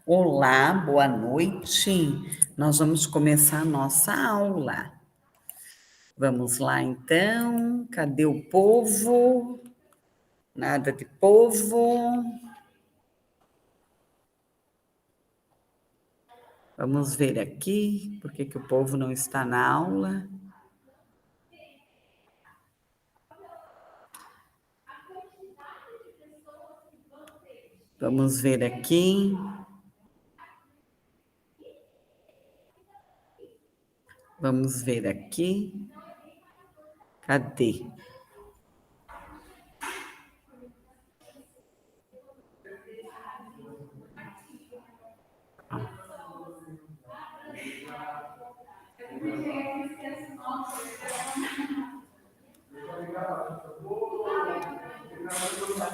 Olá, boa noite. Nós vamos começar a nossa aula. Vamos lá, então. Cadê o povo? Nada de povo. Vamos ver aqui por que o povo não está na aula. Vamos ver aqui. Vamos ver aqui. Cadê?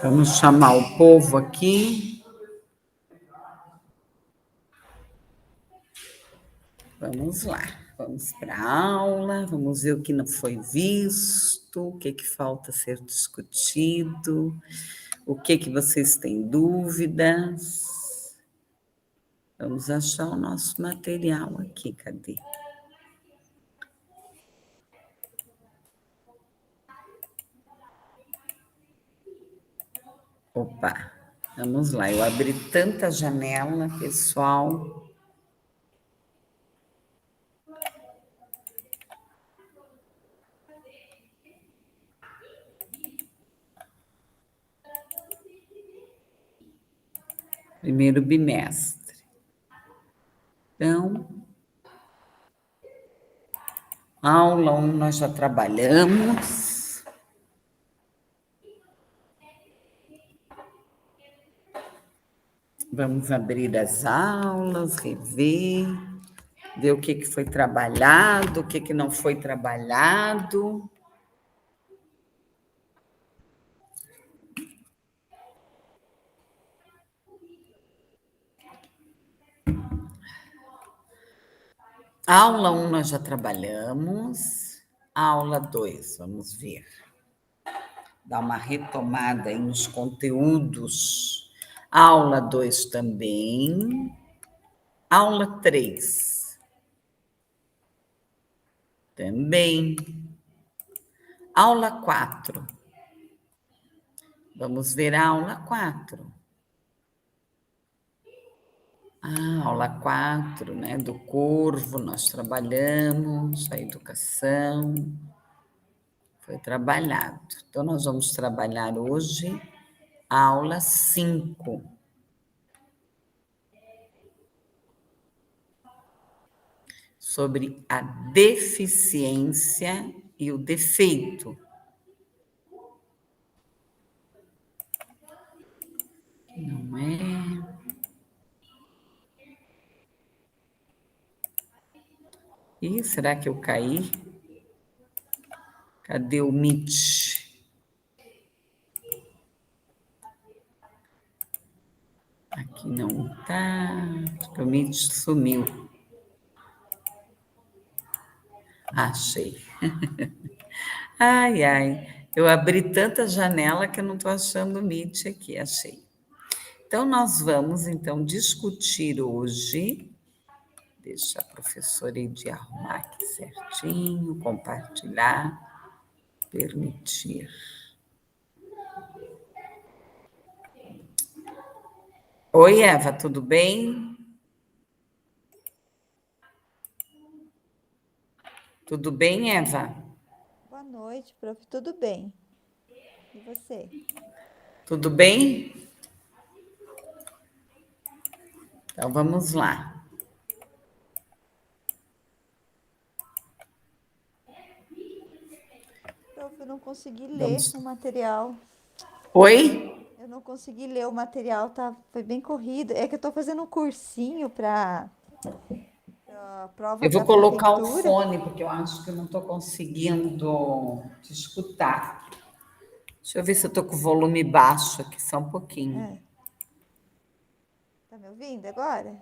Vamos chamar o povo aqui. Vamos lá. Vamos para a aula, vamos ver o que não foi visto, o que falta ser discutido, o que vocês têm dúvidas. Vamos achar o nosso material aqui, cadê? Opa, vamos lá, eu abri tanta janela, pessoal. Primeiro bimestre. Então, aula 1 nós já trabalhamos. Vamos abrir as aulas, rever, ver o que foi trabalhado, o que não foi trabalhado. Aula 1 nós já trabalhamos. Aula 2, vamos ver. Dar uma retomada aí nos conteúdos. Aula 2 também. Aula 3 também. Aula 4. Vamos ver a aula 4. Aula 4, né? Do Corvo, nós trabalhamos, a educação. Foi trabalhado. Então, nós vamos trabalhar hoje a aula 5. Sobre a deficiência e o defeito. Não é? Ih, será que eu caí? Cadê o Meet? Aqui não tá. Acho que o Meet sumiu. Achei. Ai, ai. Eu abri tanta janela que eu não estou achando o Meet aqui. Achei. Então, nós vamos, então, discutir hoje. Deixa a professora Edi arrumar aqui certinho, compartilhar, permitir. Oi, Eva, tudo bem? Tudo bem, Eva? Boa noite, prof. Tudo bem? E você? Tudo bem? Então, vamos lá. Prof, eu não consegui ler Vamos. o material. Oi? Eu não consegui ler o material, tá? Foi bem corrido. É que eu tô fazendo um cursinho para prova Eu vou da colocar o prefeitura. fone, porque eu acho que eu não estou conseguindo te escutar. Deixa eu ver se eu estou com o volume baixo aqui, só um pouquinho. É. Tá me ouvindo agora?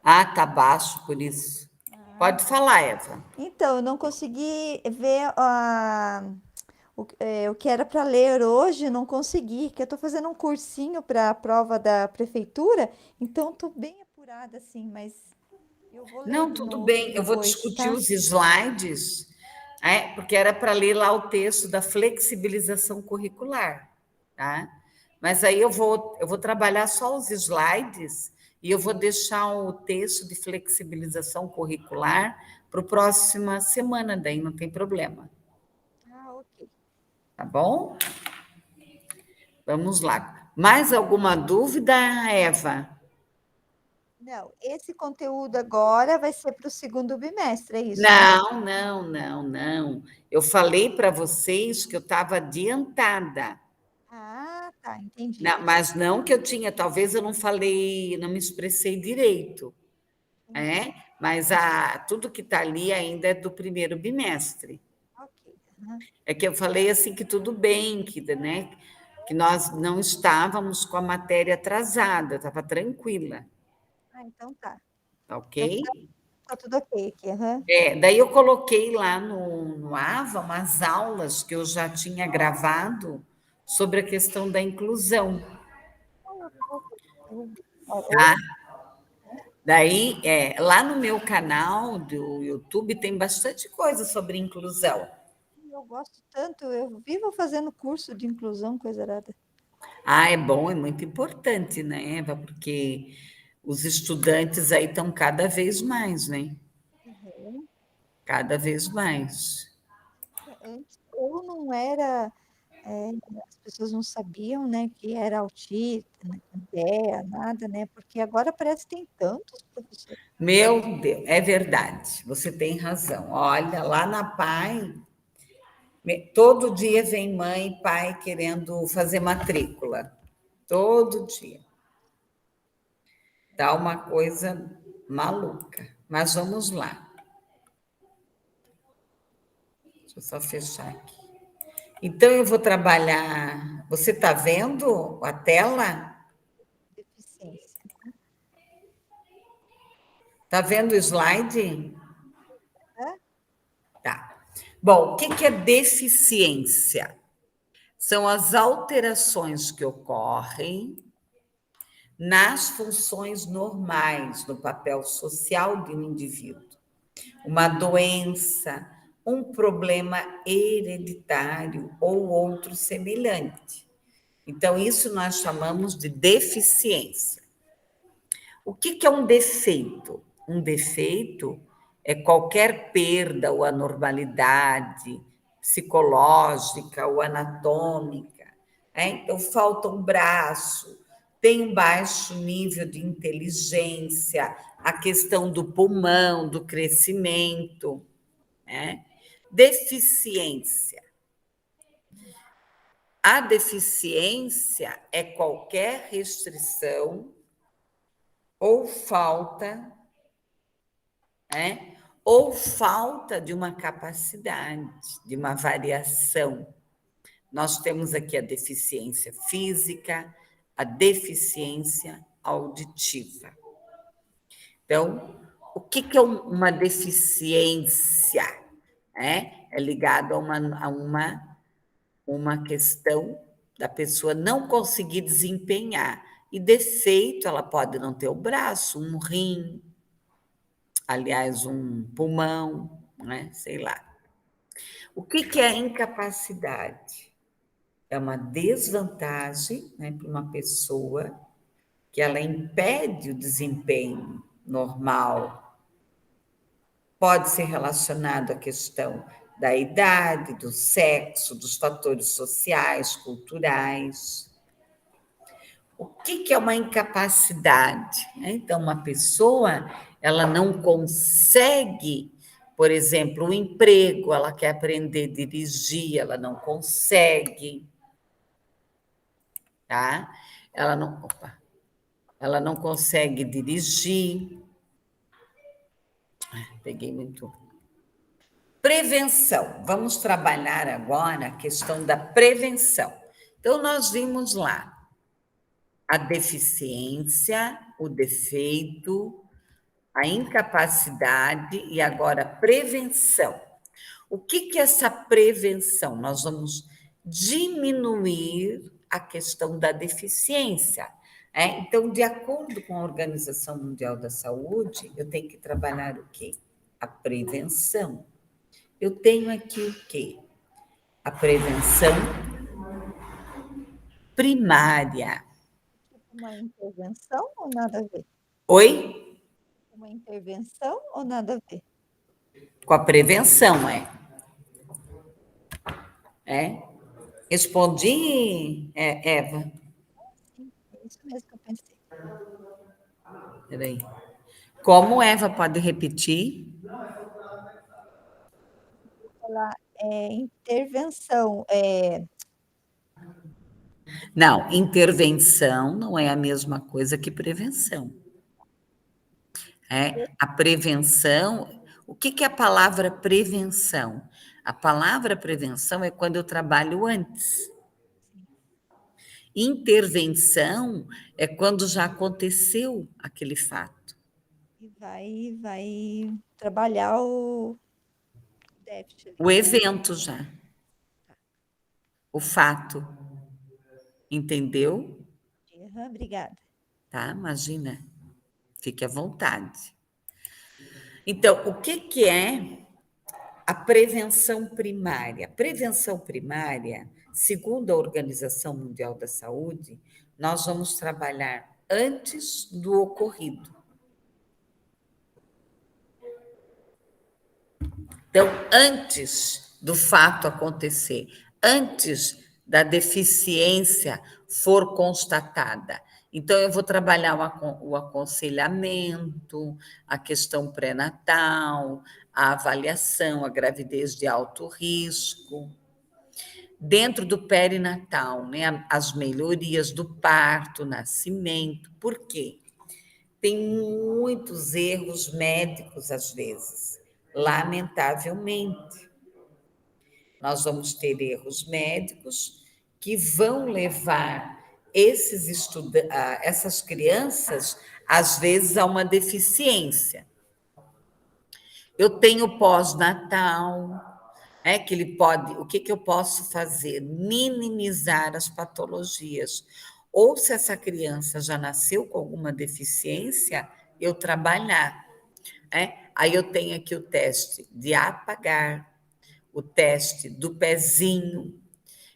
Ah, tá baixo, por isso. Ah, Pode tá. falar, Eva. Então, eu não consegui ver o que era para ler hoje, não consegui, que eu estou fazendo um cursinho para a prova da prefeitura, então estou bem apurada assim, mas eu vou ler Não, de tudo novo bem, eu vou depois, discutir tá? os slides, porque era para ler lá o texto da flexibilização curricular, tá? Mas aí eu vou trabalhar só os slides e eu vou deixar o texto de flexibilização curricular para a próxima semana, daí não tem problema, Ah, ok. tá bom? Vamos lá. Mais alguma dúvida, Eva? Não, esse conteúdo agora vai ser para o segundo bimestre, é isso, né? Não, não, não, não. Eu falei para vocês que eu estava adiantada. Ah, tá, entendi. Mas não que eu tinha, talvez eu não falei, não me expressei direito, Entendi. mas tudo que está ali ainda é do primeiro bimestre. Ok. Aham. É que eu falei assim que tudo bem, que nós não estávamos com a matéria atrasada, estava tranquila, Ah, então tá. tá ok? Então tá tudo ok aqui. Aham. Daí eu coloquei lá no AVA umas aulas que eu já tinha gravado sobre a questão da inclusão, tá? Daí, lá no meu canal do YouTube tem bastante coisa sobre inclusão. Eu gosto tanto, eu vivo fazendo curso de inclusão, coisa arada. É bom, é muito importante, né, Eva? Porque os estudantes aí estão cada vez mais, né? Uhum. Cada vez mais. Antes, ou não era, é, as pessoas não sabiam, né, que era autista, né, TEA, nada, né? Porque agora parece que tem tantos professores. Meu Deus, é verdade, você tem razão. Olha, lá na PAI, todo dia vem mãe e pai querendo fazer matrícula. Todo dia. Tá uma coisa maluca. Mas vamos lá. Deixa eu só fechar aqui. Então, eu vou trabalhar. Você está vendo a tela? Deficiência. Está vendo o slide? Né? Tá. Bom, o que é deficiência? São as alterações que ocorrem nas funções normais do papel social de um indivíduo. Uma doença, um problema hereditário ou outro semelhante. Então, isso nós chamamos de deficiência. O que é um defeito? Um defeito é qualquer perda ou anormalidade psicológica ou anatômica. Então, falta um braço, tem um baixo nível de inteligência, a questão do pulmão, do crescimento. Né? Deficiência. A deficiência é qualquer restrição ou falta, né? Ou falta de uma capacidade, de uma variação. Nós temos aqui a deficiência física, a deficiência auditiva. Então, o que é uma deficiência? É ligado a uma questão da pessoa não conseguir desempenhar. E defeito, ela pode não ter o braço, um rim, aliás, um pulmão, né? Sei lá. O que é incapacidade? É uma desvantagem, né, para uma pessoa que ela impede o desempenho normal. Pode ser relacionado à questão da idade, do sexo, dos fatores sociais, culturais. O que é uma incapacidade? Então, uma pessoa, ela não consegue, por exemplo, um emprego, ela quer aprender a dirigir, ela não consegue, tá? Ela não consegue dirigir. Peguei muito. Prevenção. Vamos trabalhar agora a questão da prevenção. Então, nós vimos lá a deficiência, o defeito, a incapacidade e agora a prevenção. O que é essa prevenção? Nós vamos diminuir a questão da deficiência. Então, de acordo com a Organização Mundial da Saúde, eu tenho que trabalhar o quê? A prevenção. Eu tenho aqui o quê? A prevenção primária. Tipo uma intervenção ou nada a ver? Oi? Uma intervenção ou nada a ver? Com a prevenção, é? Respondi, Eva? Sim, é isso mesmo que eu pensei. Peraí. Como, Eva, pode repetir? Falar, intervenção, Não, intervenção não é a mesma coisa que prevenção. A prevenção, o que é a palavra prevenção? A palavra prevenção é quando eu trabalho antes. Intervenção é quando já aconteceu aquele fato. e vai trabalhar o déficit ali. O evento já, Tá. o fato. Entendeu? Aham, obrigada. Tá? Imagina, fique à vontade. Então, o que é a prevenção primária? Prevenção primária, segundo a Organização Mundial da Saúde, nós vamos trabalhar antes do ocorrido. Então, antes do fato acontecer, antes da deficiência for constatada. Então, eu vou trabalhar o aconselhamento, a questão pré-natal, a avaliação, a gravidez de alto risco. Dentro do perinatal, né, as melhorias do parto, nascimento. Por quê? Tem muitos erros médicos, às vezes, lamentavelmente. Nós vamos ter erros médicos que vão levar essas crianças, às vezes, a uma deficiência. Eu tenho pós-natal, que ele pode. O que eu posso fazer? Minimizar as patologias. Ou se essa criança já nasceu com alguma deficiência, eu trabalhar. Aí eu tenho aqui o teste de apagar, o teste do pezinho,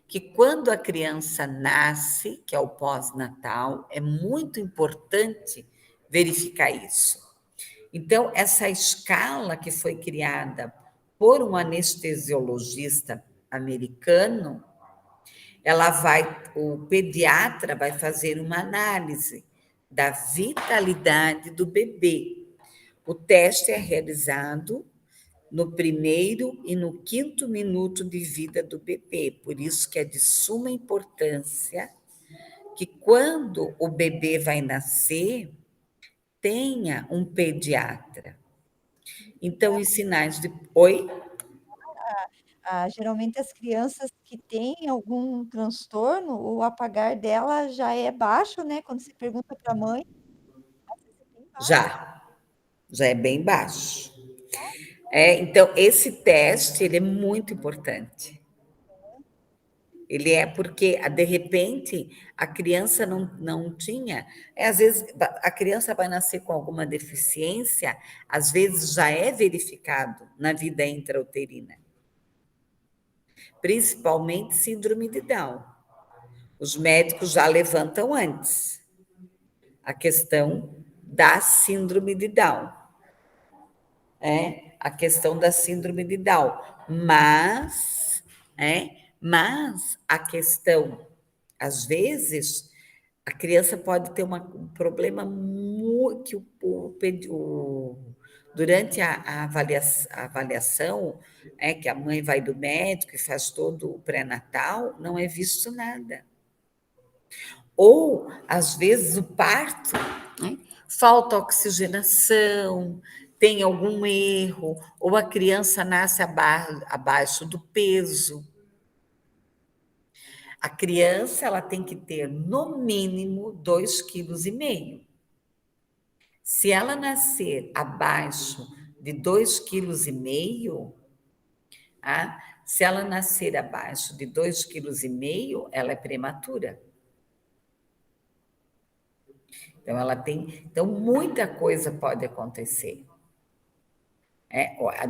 que quando a criança nasce, que é o pós-natal, é muito importante verificar isso. Então, essa escala que foi criada por um anestesiologista americano, o pediatra vai fazer uma análise da vitalidade do bebê. O teste é realizado no primeiro e no quinto minuto de vida do bebê. Por isso que é de suma importância que quando o bebê vai nascer, tenha um pediatra. Então, os sinais de... Oi? Geralmente as crianças que têm algum transtorno, o apagar dela já é baixo, né? Quando você pergunta para a mãe, às vezes é bem baixo. Já é bem baixo. Então, esse teste ele é muito importante. Ele é porque, de repente, a criança não tinha. Às vezes, a criança vai nascer com alguma deficiência, às vezes já é verificado na vida intrauterina, principalmente síndrome de Down. Os médicos já levantam antes a questão da síndrome de Down. A questão da síndrome de Down. Mas a questão, às vezes, a criança pode ter um problema que durante a avaliação, que a mãe vai do médico e faz todo o pré-natal, não é visto nada. Ou, às vezes, o parto, falta oxigenação, tem algum erro, ou a criança nasce abaixo do peso. A criança ela tem que ter, no mínimo, 2,5 kg. Se ela nascer abaixo de 2,5 kg, Tá? Se ela nascer abaixo de 2,5 kg, ela é prematura. Então, ela tem. Então, muita coisa pode acontecer.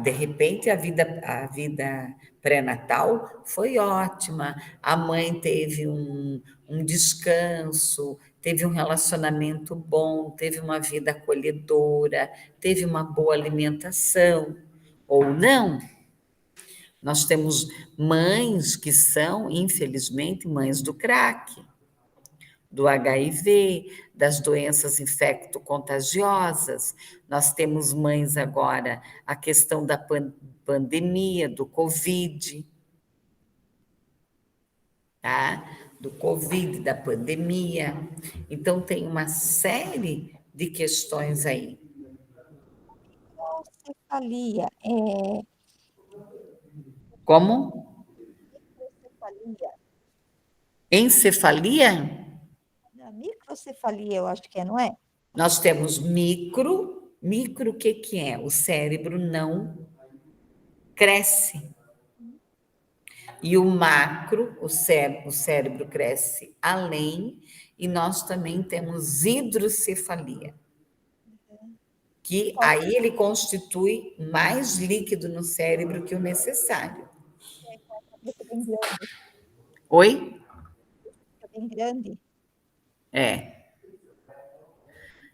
De repente, a vida pré-natal foi ótima, a mãe teve um descanso, teve um relacionamento bom, teve uma vida acolhedora, teve uma boa alimentação, ou não. Nós temos mães que são, infelizmente, mães do crack, do HIV, das doenças infecto-contagiosas. Nós temos mães agora, a questão da pandemia, do Covid, tá? Do Covid, da pandemia. Então, tem uma série de questões aí. Microcefalia, Como? microcefalia, Encefalia? microcefalia eu acho que é, não é? Nós temos micro o que que é? O cérebro não cresce. E o macro, o cérebro cresce além, e nós também temos hidrocefalia, que Qual aí ele constitui mais líquido no cérebro que o necessário. que é com a cabeça bem grande, Oi? fica bem grande? É.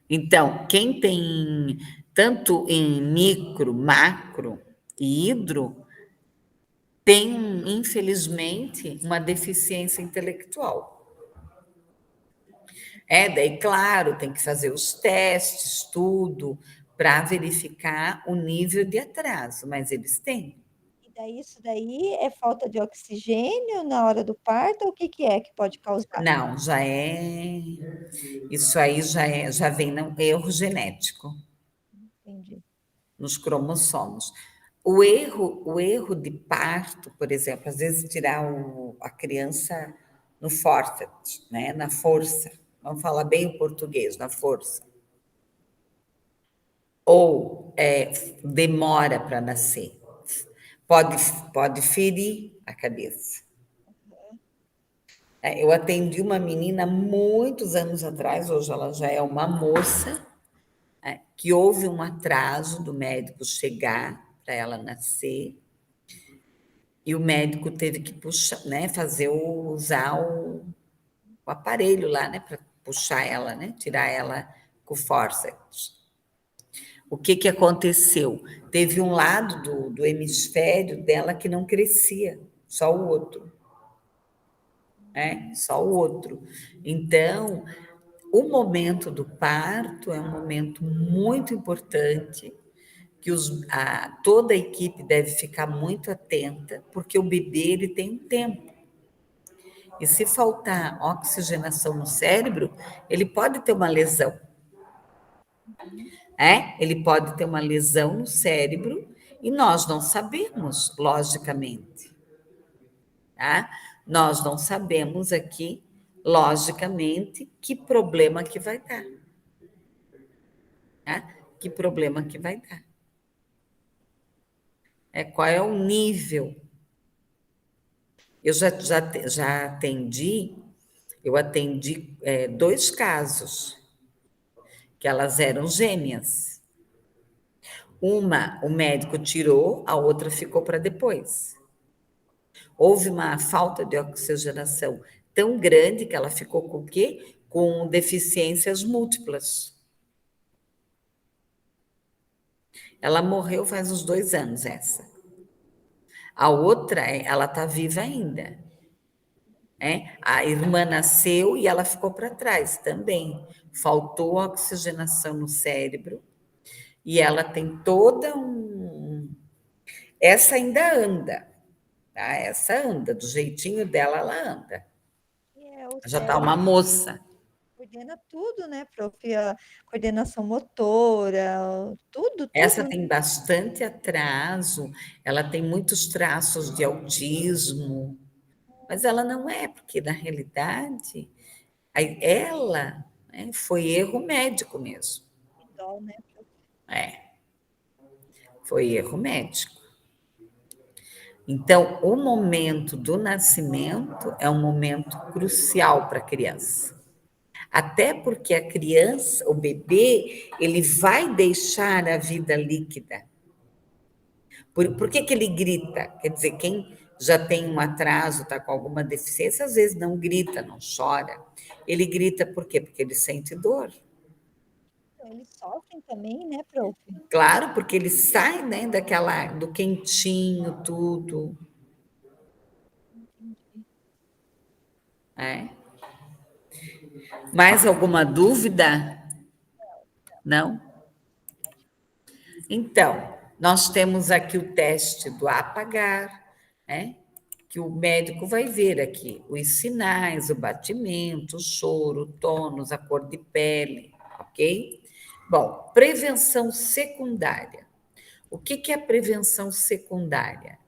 Então, quem tem tanto em micro, macro e hidro, tem, infelizmente, uma deficiência intelectual. Daí, claro, tem que fazer os testes, tudo, para verificar o nível de atraso, mas eles têm. E daí isso daí é falta de oxigênio na hora do parto, ou o que que é que pode causar? Não, isso aí já vem no erro genético, Entendi. nos cromossomos. O erro de parto, por exemplo, às vezes tirar a criança no forceps, né, na força, vamos falar bem o português, na força. Ou demora para nascer. Pode, pode ferir a cabeça. Eu atendi uma menina muitos anos atrás, hoje ela já é uma moça, que houve um atraso do médico chegar para ela nascer, e o médico teve que puxar, né, usar o aparelho lá, né, para puxar ela, né, tirar ela com forceps. O que que aconteceu? Teve um lado do hemisfério dela que não crescia, só o outro. Só o outro. Então, o momento do parto é um momento muito importante, que toda a equipe deve ficar muito atenta, porque o bebê ele tem um tempo. E se faltar oxigenação no cérebro, ele pode ter uma lesão. Ele pode ter uma lesão no cérebro e nós não sabemos, logicamente. Tá? Nós não sabemos aqui, logicamente, que problema que vai dar. Tá? Que problema que vai dar. Qual é o nível? Eu já atendi, eu atendi 2 casos, que elas eram gêmeas. Uma, o médico tirou, a outra ficou para depois. Houve uma falta de oxigenação tão grande que ela ficou com o quê? Com deficiências múltiplas. Ela morreu faz uns 2 anos, essa. A outra, ela está viva ainda. A irmã nasceu e ela ficou para trás também. Faltou oxigenação no cérebro e ela tem toda Essa ainda anda, tá? Essa anda, do jeitinho dela, ela anda. O Já está cérebro uma moça. coordena tudo, né, prof? A coordenação motora, tudo, Essa tudo, né? tem bastante atraso, ela tem muitos traços de autismo, mas ela não é, porque na realidade ela, né, foi erro médico mesmo. Que dó, né, prof? É, foi erro médico. Então, o momento do nascimento é um momento crucial para a criança. Até porque a criança, o bebê, ele vai deixar a vida líquida. Por que que ele grita? Quer dizer, quem já tem um atraso, está com alguma deficiência, às vezes não grita, não chora. Ele grita por quê? Porque ele sente dor. Então, eles sofrem também, né, prof? Claro, porque ele sai, né, do quentinho, tudo, Entendi. né? Mais alguma dúvida? Não? Então, nós temos aqui o teste do apagar, né? Que o médico vai ver aqui os sinais, o batimento, o choro, o tônus, a cor de pele, ok? Bom, prevenção secundária. O que que é prevenção secundária?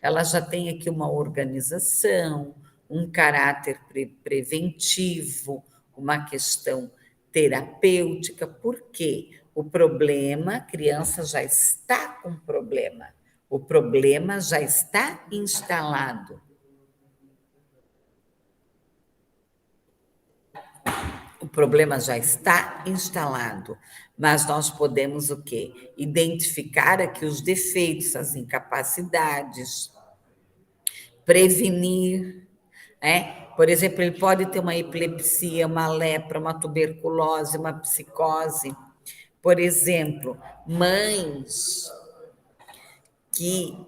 Ela já tem aqui uma organização, um caráter preventivo, uma questão terapêutica. Por quê? O problema, a criança já está com problema. O problema já está instalado. O problema já está instalado, mas nós podemos o quê? Identificar aqui os defeitos, as incapacidades, prevenir, né? Por exemplo, ele pode ter uma epilepsia, uma lepra, uma tuberculose, uma psicose. Por exemplo, mães que,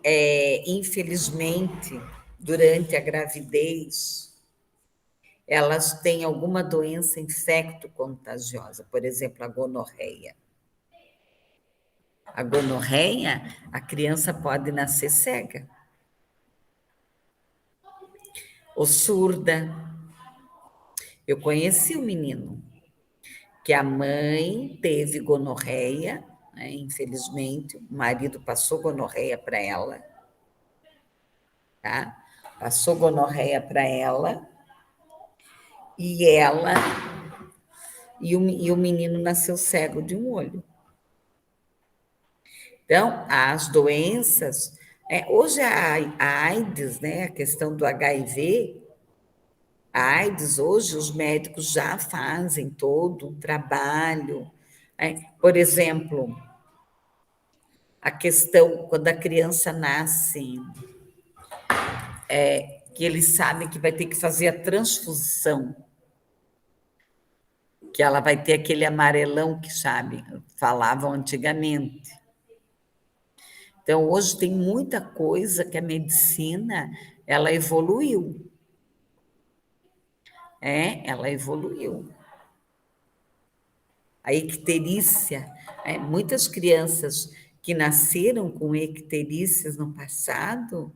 infelizmente, durante a gravidez, elas têm alguma doença infecto-contagiosa, por exemplo, a gonorreia. A gonorreia, a criança pode nascer cega ou surda. Eu conheci um menino que a mãe teve gonorreia, né, infelizmente, o marido passou gonorreia para ela, tá? Passou gonorreia para ela, e ela e o menino nasceu cego de um olho. Então, as doenças, hoje a AIDS, né, a questão do HIV, a AIDS, hoje os médicos já fazem todo um trabalho. Por exemplo, a questão quando a criança nasce, que eles sabem que vai ter que fazer a transfusão, que ela vai ter aquele amarelão que sabe, falavam antigamente. Então, hoje tem muita coisa que a medicina, ela evoluiu. Ela evoluiu. A icterícia, muitas crianças que nasceram com icterícias no passado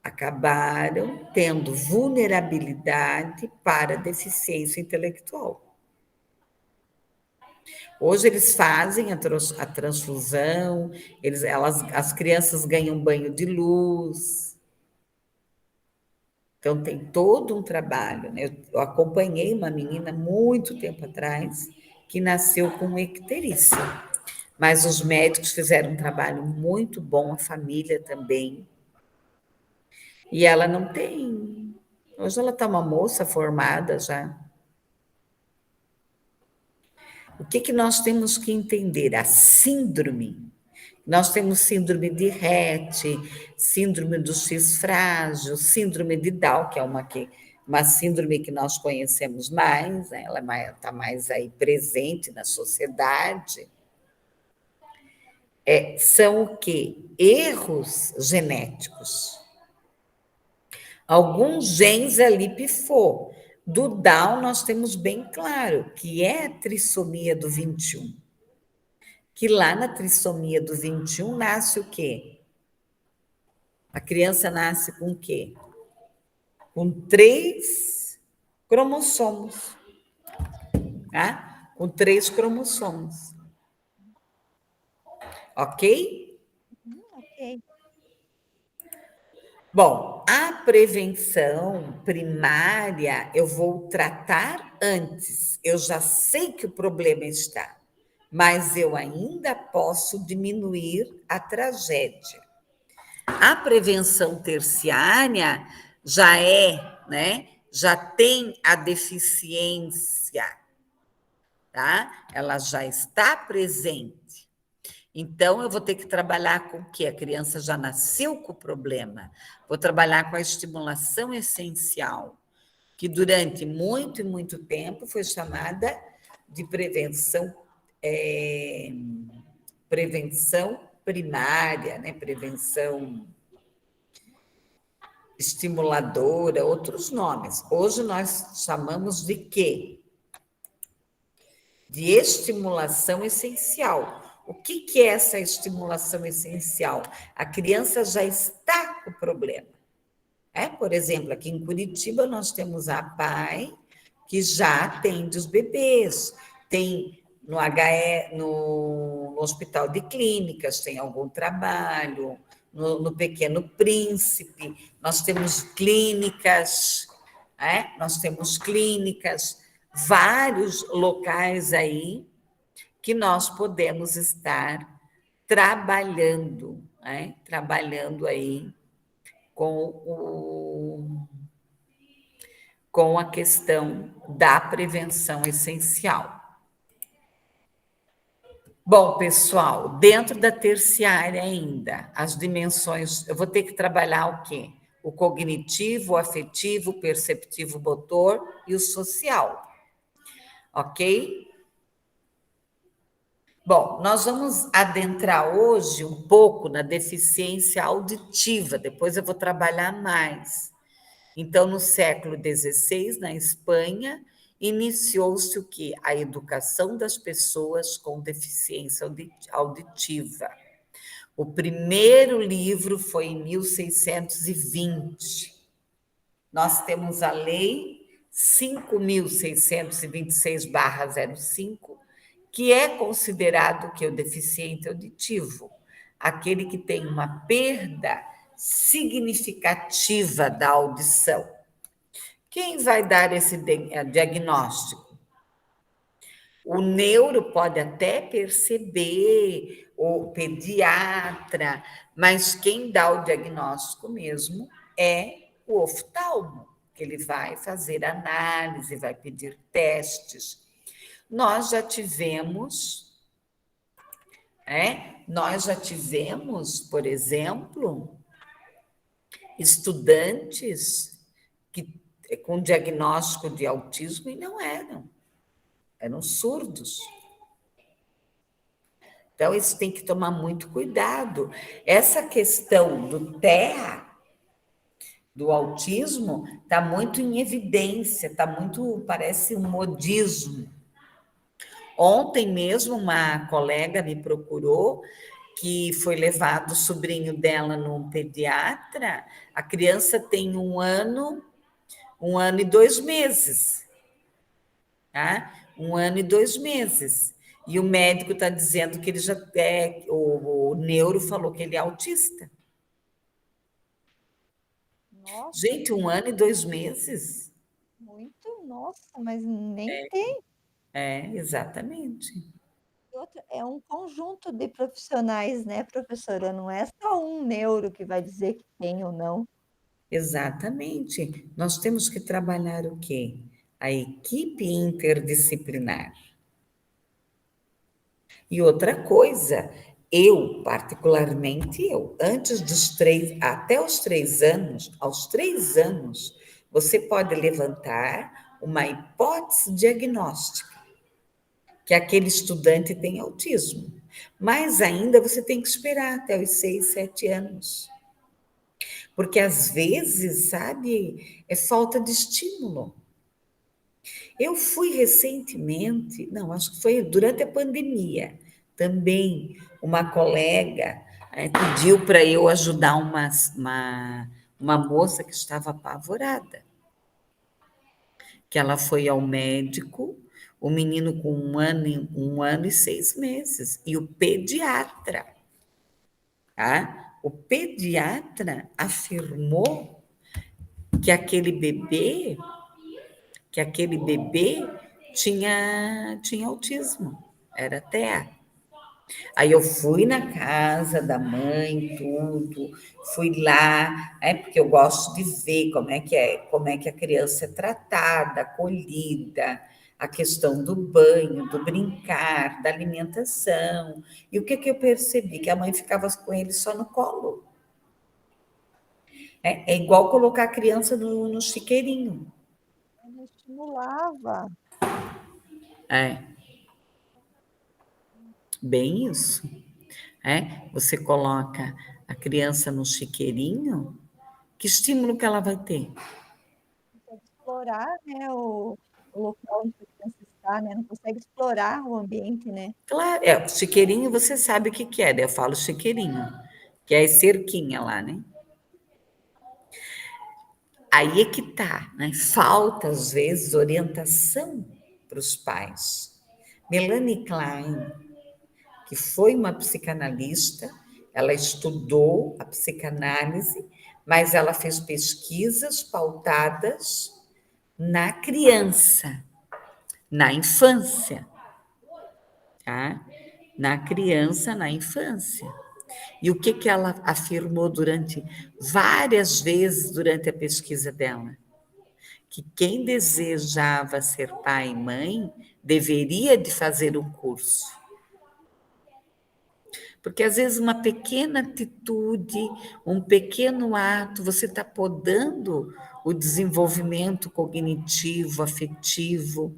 acabaram tendo vulnerabilidade para deficiência intelectual. Hoje eles fazem a transfusão, as crianças ganham banho de luz. Então, tem todo um trabalho, né? Eu acompanhei uma menina muito tempo atrás que nasceu com icterícia, mas os médicos fizeram um trabalho muito bom, a família também, e ela não tem. Hoje ela está uma moça formada já. O que que nós temos que entender? A síndrome. Nós temos síndrome de Rett, síndrome do X frágil, síndrome de Down, que é uma síndrome que nós conhecemos mais, né? Ela está mais aí presente na sociedade. São o quê? Erros genéticos. Alguns genes ali pifou. Do Down, nós temos bem claro que é a trissomia do 21. Que lá na trissomia do 21 nasce o quê? A criança nasce com o quê? Com 3 cromossomos, tá? Com 3 cromossomos. Ok? Ok. Bom, a prevenção primária eu vou tratar antes. Eu já sei que o problema está, mas eu ainda posso diminuir a tragédia. A prevenção terciária já é, né? Já tem a deficiência, tá? Ela já está presente. Então, eu vou ter que trabalhar com o quê? A criança já nasceu com o problema. Vou trabalhar com a estimulação essencial, que durante muito e muito tempo foi chamada de prevenção primária, né? Prevenção estimuladora, outros nomes. Hoje nós chamamos de quê? De estimulação essencial. O que é essa estimulação essencial? A criança já está com o problema. Por exemplo, aqui em Curitiba nós temos a PAI, que já atende os bebês, tem no no Hospital de Clínicas, tem algum trabalho, no Pequeno Príncipe, nós temos clínicas, vários locais aí que nós podemos estar trabalhando, trabalhando aí com com a questão da prevenção essencial. Bom, pessoal, dentro da terciária ainda, as dimensões, eu vou ter que trabalhar o quê? O cognitivo, o afetivo, o perceptivo motor e o social. Ok? Bom, nós vamos adentrar hoje um pouco na deficiência auditiva, depois eu vou trabalhar mais. Então, no século XVI, na Espanha, iniciou-se o quê? A educação das pessoas com deficiência auditiva. O primeiro livro foi em 1620. Nós temos a Lei 5.626/05, que é considerado que o deficiente auditivo, aquele que tem uma perda significativa da audição. Quem vai dar esse diagnóstico? O neuro pode até perceber, o pediatra, mas quem dá o diagnóstico mesmo é o oftalmo, que ele vai fazer análise, vai pedir testes. Nós já tivemos, por exemplo, estudantes que com diagnóstico de autismo e não eram surdos. Então, isso tem que tomar muito cuidado. Essa questão do TEA, do autismo, está muito em evidência, parece um modismo. Ontem mesmo, uma colega me procurou que foi levado o sobrinho dela num pediatra, a criança tem 1 ano e 2 meses, tá? 1 ano e 2 meses. E o médico está dizendo que ele já o neuro falou que ele é autista. Nossa, Gente, 1 ano e 2 meses? muito, nossa, mas nem tem. Exatamente. É um conjunto de profissionais, né, professora? Não é só um neuro que vai dizer que tem ou não. Exatamente. Nós temos que trabalhar o quê? A equipe interdisciplinar. E outra coisa, particularmente, antes até os 3 anos, aos 3 anos, você pode levantar uma hipótese diagnóstica, que aquele estudante tem autismo. Mas ainda você tem que esperar até os 6, 7 anos. Porque às vezes, sabe, é falta de estímulo. Eu fui recentemente, não, acho que foi durante a pandemia, também uma colega pediu para eu ajudar uma moça que estava apavorada, que ela foi ao médico, o menino com 1 ano e 6 meses, e o pediatra, tá? O pediatra afirmou que aquele bebê tinha autismo, era TEA. Aí eu fui na casa da mãe, tudo, fui lá, porque eu gosto de ver como é que a criança é tratada, acolhida, a questão do banho, do brincar, da alimentação. E o que que eu percebi? Que a mãe ficava com ele só no colo. É igual colocar a criança no chiqueirinho. Não estimulava. É, bem isso. Você coloca a criança no chiqueirinho, que estímulo que ela vai ter? Consegue explorar, né, o local onde a criança está, né, não consegue explorar o ambiente, né. Claro, chiqueirinho você sabe o que que é, né? Eu falo chiqueirinho, que é a cerquinha lá, né? Aí é que tá, né? Falta, às vezes, orientação para os pais. Melanie Klein, que foi uma psicanalista, ela estudou a psicanálise, mas ela fez pesquisas pautadas na criança, na infância, tá? Na criança, na infância. E o que que ela afirmou durante várias vezes durante a pesquisa dela? Que quem desejava ser pai e mãe deveria de fazer um curso. Porque às vezes uma pequena atitude, um pequeno ato, você está podando o desenvolvimento cognitivo, afetivo,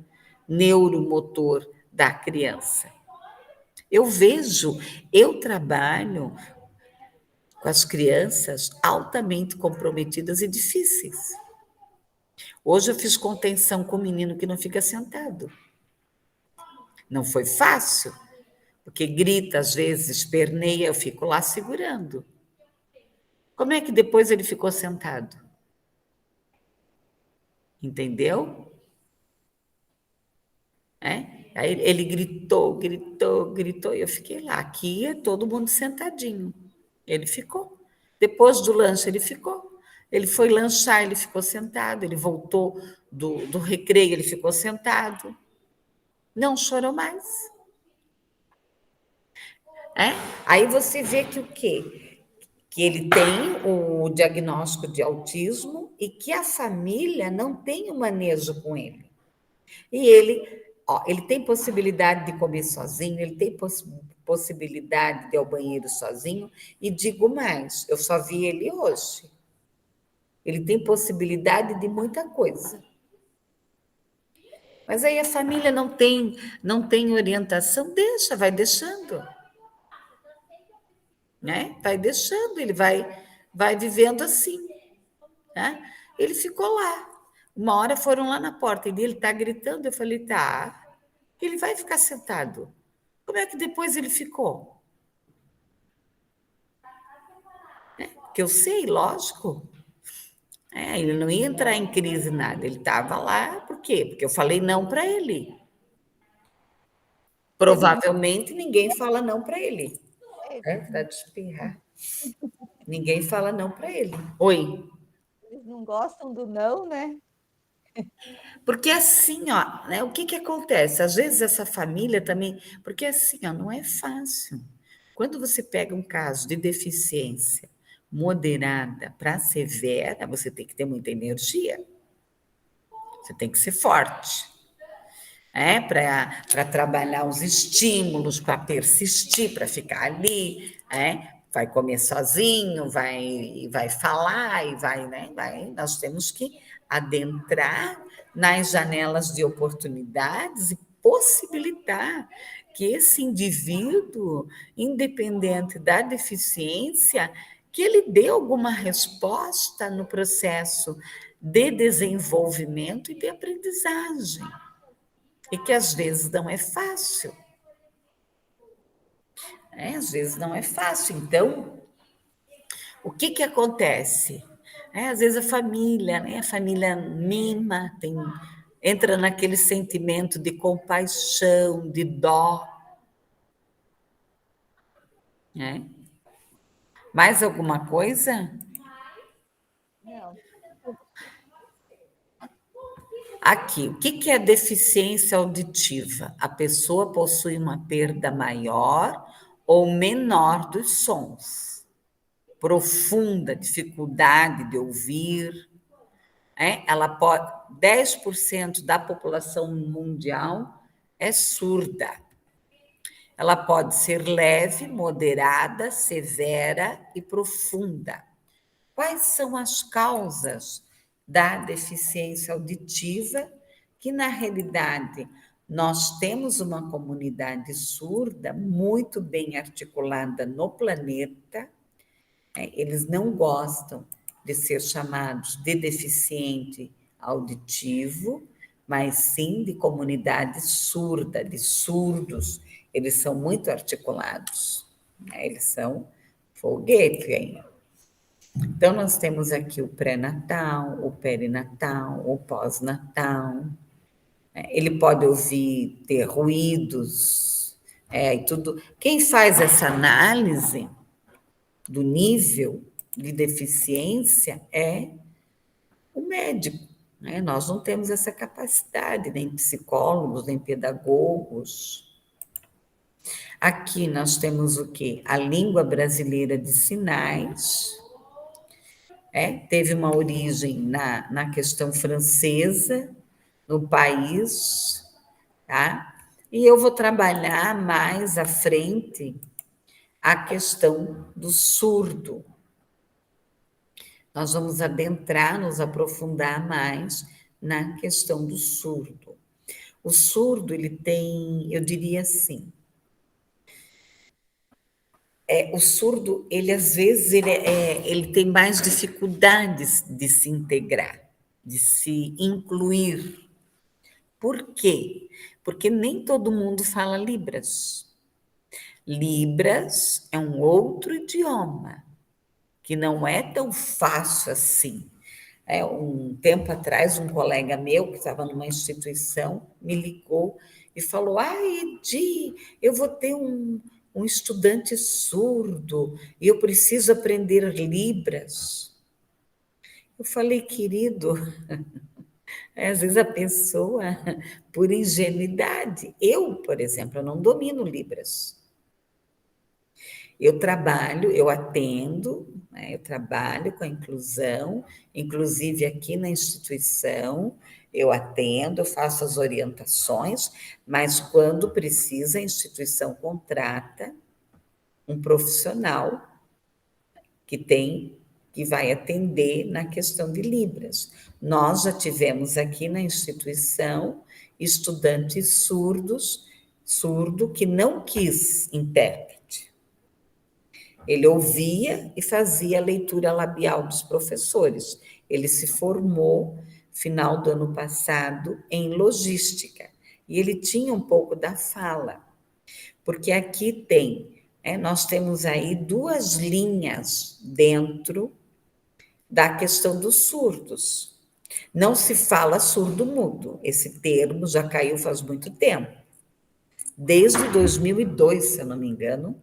neuromotor da criança. Eu vejo, eu trabalho com as crianças altamente comprometidas e difíceis. Hoje eu fiz contenção com um menino que não fica sentado. Não foi fácil, porque grita às vezes, esperneia, eu fico lá segurando. Como é que depois ele ficou sentado? Entendeu? Aí ele gritou, gritou, gritou, e eu fiquei lá. Aqui é todo mundo sentadinho. Ele ficou. Depois do lanche, ele ficou. Ele foi lanchar, ele ficou sentado. Ele voltou do recreio, ele ficou sentado. Não chorou mais. É? Aí você vê que o quê? Que ele tem o diagnóstico de autismo e que a família não tem o manejo com ele. E ele tem possibilidade de comer sozinho, ele tem possibilidade de ir ao banheiro sozinho, e digo mais, eu só vi ele hoje. Ele tem possibilidade de muita coisa. Mas aí a família não tem orientação, deixa, vai deixando, né? Vai deixando, ele vai vivendo assim, né? Ele ficou lá. Uma hora foram lá na porta e ele está gritando, eu falei, tá, ele vai ficar sentado. Como é que depois ele ficou? Que eu sei, lógico. Ele não ia entrar em crise nada. Ele estava lá, por quê? Porque eu falei não para ele. Eles não Provavelmente ninguém fala não para ele. eles Para de espirrar. Ninguém fala não para ele. Oi. eles não gostam do não, né. Porque assim, ó, né, o que que acontece? Às vezes essa família também, porque assim, ó, não é fácil. Quando você pega um caso de deficiência moderada para severa, você tem que ter muita energia. Você tem que ser forte, para trabalhar os estímulos, para persistir, para ficar ali, vai comer sozinho, vai falar e vai, né? Nós temos que adentrar nas janelas de oportunidades e possibilitar que esse indivíduo, independente da deficiência, que ele dê alguma resposta no processo de desenvolvimento e de aprendizagem. E que às vezes não é fácil, né? Às vezes não é fácil. Então, o que que acontece? Às vezes a família, né? A família mima, entra naquele sentimento de compaixão, de dó, né? Mais alguma coisa? Não, Aqui, o que que é deficiência auditiva? A pessoa possui uma perda maior ou menor dos sons. Profunda dificuldade de ouvir, ela pode, 10% da população mundial é surda. Ela pode ser leve, moderada, severa e profunda. Quais são as causas da deficiência auditiva? Que, na realidade, nós temos uma comunidade surda muito bem articulada no planeta. Eles não gostam de ser chamados de deficiente auditivo, mas sim de comunidade surda, de surdos. Eles são muito articulados, eles são foguete aí. Então, nós temos aqui o pré-natal, o perinatal, o pós-natal. Ele pode ouvir, ter ruídos, e tudo. Quem faz essa análise do nível de deficiência é o médico. Né? Nós não temos essa capacidade, nem psicólogos, nem pedagogos. Aqui nós temos o quê? A língua brasileira de sinais. Teve uma origem na questão francesa, no país, tá? E eu vou trabalhar mais à frente a questão do surdo. Nós vamos adentrar, nos aprofundar mais na questão do surdo. O surdo, ele tem, eu diria assim, o surdo, ele às vezes, ele tem mais dificuldades de se integrar, de se incluir. Por quê? Porque nem todo mundo fala Libras. Libras é um outro idioma, que não é tão fácil assim. Um tempo atrás, um colega meu, que estava numa instituição, me ligou e falou: Edi, eu vou ter um estudante surdo e eu preciso aprender Libras. Eu falei, querido, às vezes a pessoa, por ingenuidade, eu, por exemplo, eu não domino Libras. Eu trabalho, eu atendo, eu trabalho com a inclusão, inclusive aqui na instituição, eu atendo, eu faço as orientações, mas quando precisa, a instituição contrata um profissional que vai atender na questão de Libras. Nós já tivemos aqui na instituição estudantes surdo que não quis intérprete. Ele ouvia e fazia a leitura labial dos professores. Ele se formou, final do ano passado, em logística. E ele tinha um pouco da fala, porque aqui nós temos aí duas linhas dentro da questão dos surdos. Não se fala surdo-mudo. Esse termo já caiu faz muito tempo. Desde 2002, se eu não me engano,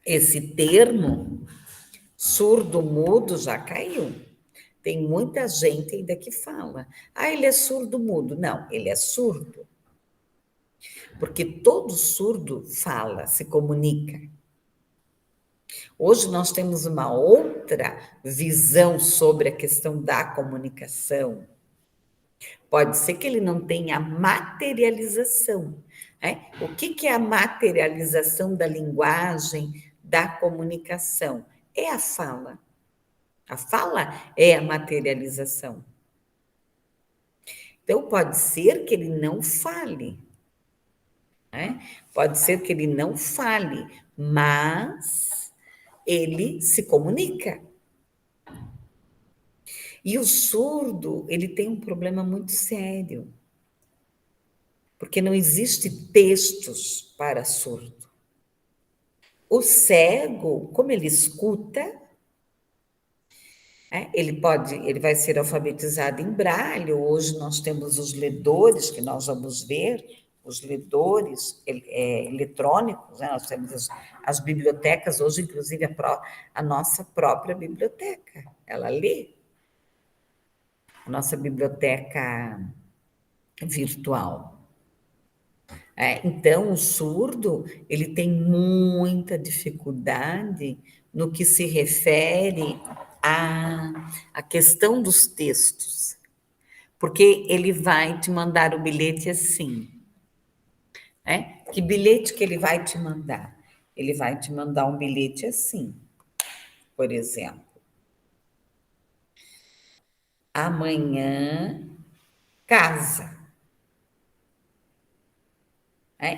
esse termo surdo-mudo já caiu. Tem muita gente ainda que fala: ele é surdo-mudo. Não, ele é surdo. Porque todo surdo fala, se comunica. Hoje nós temos uma outra visão sobre a questão da comunicação. Pode ser que ele não tenha materialização. O que é a materialização da linguagem, da comunicação? É a fala. A fala é a materialização. Então, pode ser que ele não fale. Pode ser que ele não fale, mas ele se comunica. E o surdo, ele tem um problema muito sério, porque não existe textos para surdo. O cego, como ele escuta, ele vai ser alfabetizado em braille. Hoje nós temos os ledores, que nós vamos ver, os ledores eletrônicos, nós temos as bibliotecas, hoje, inclusive, a nossa própria biblioteca, ela lê. A nossa biblioteca virtual. Então, o surdo, ele tem muita dificuldade no que se refere à questão dos textos, porque ele vai te mandar o bilhete assim, né? Que bilhete que ele vai te mandar? Ele vai te mandar um bilhete assim, por exemplo. Amanhã, casa.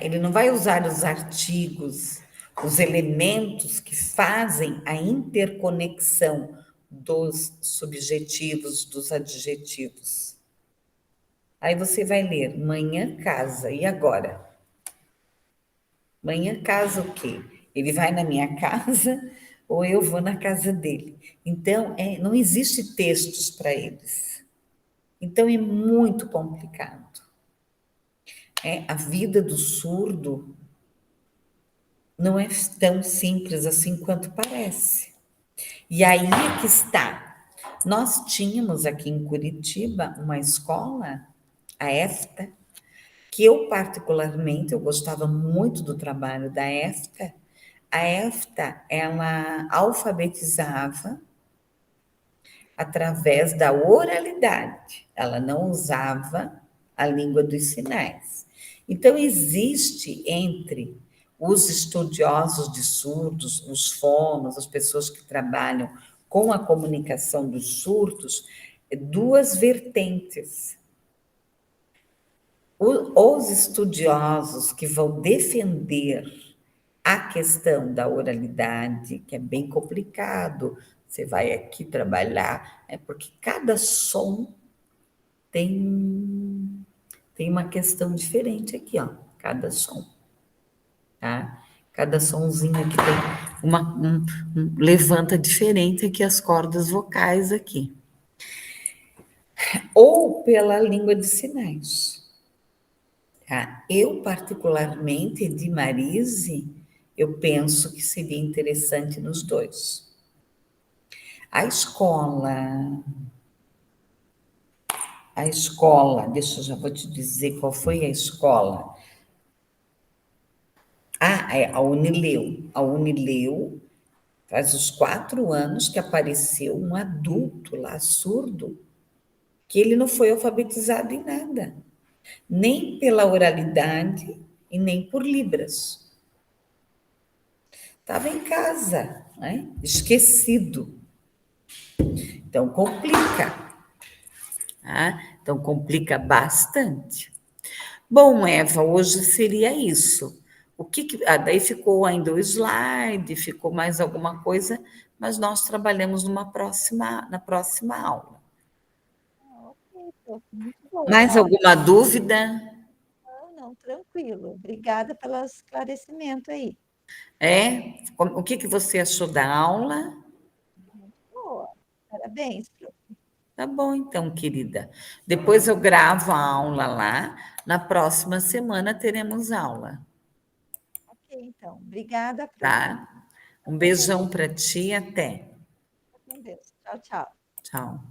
Ele não vai usar os artigos, os elementos que fazem a interconexão dos subjetivos, dos adjetivos. Aí você vai ler manhã casa, e agora? Manhã casa o quê? Ele vai na minha casa ou eu vou na casa dele? Então, não existe textos para eles. Então, é muito complicado. A vida do surdo não é tão simples assim quanto parece. E aí é que está. Nós tínhamos aqui em Curitiba uma escola, a EFTA, que eu particularmente, eu gostava muito do trabalho da EFTA. A EFTA, ela alfabetizava através da oralidade. Ela não usava a língua dos sinais. Então, existe entre os estudiosos de surdos, os fonos, as pessoas que trabalham com a comunicação dos surdos, duas vertentes. Os estudiosos que vão defender a questão da oralidade, que é bem complicado, você vai aqui trabalhar, porque cada som tem uma questão diferente aqui, ó, cada som, tá? Cada sonzinho aqui tem levanta diferente aqui as cordas vocais aqui. Ou pela língua de sinais. Tá? Eu, particularmente, de Marise, eu penso que seria interessante nos dois. A escola, deixa eu já vou te dizer qual foi a escola. É a Unileu. A Unileu faz os 4 anos que apareceu um adulto lá, surdo, que ele não foi alfabetizado em nada, nem pela oralidade e nem por Libras. Estava em casa, né? Esquecido. Então complica. Tá? Então complica bastante. Bom, Eva, hoje seria isso. Daí ficou ainda o slide, ficou mais alguma coisa, mas nós trabalhamos na próxima aula. Ok, prof, muito bom. Mais Olha, alguma dúvida? não, tranquilo. Obrigada pelo esclarecimento aí. O que você achou da aula? Muito boa. Parabéns, prof. Tá bom, então, querida. Depois eu gravo a aula lá. Na próxima semana teremos aula, Ok, então. Obrigada, prof. tá? Um Até mais. beijão para ti e até. Fica com Deus. Tchau, tchau. Tchau.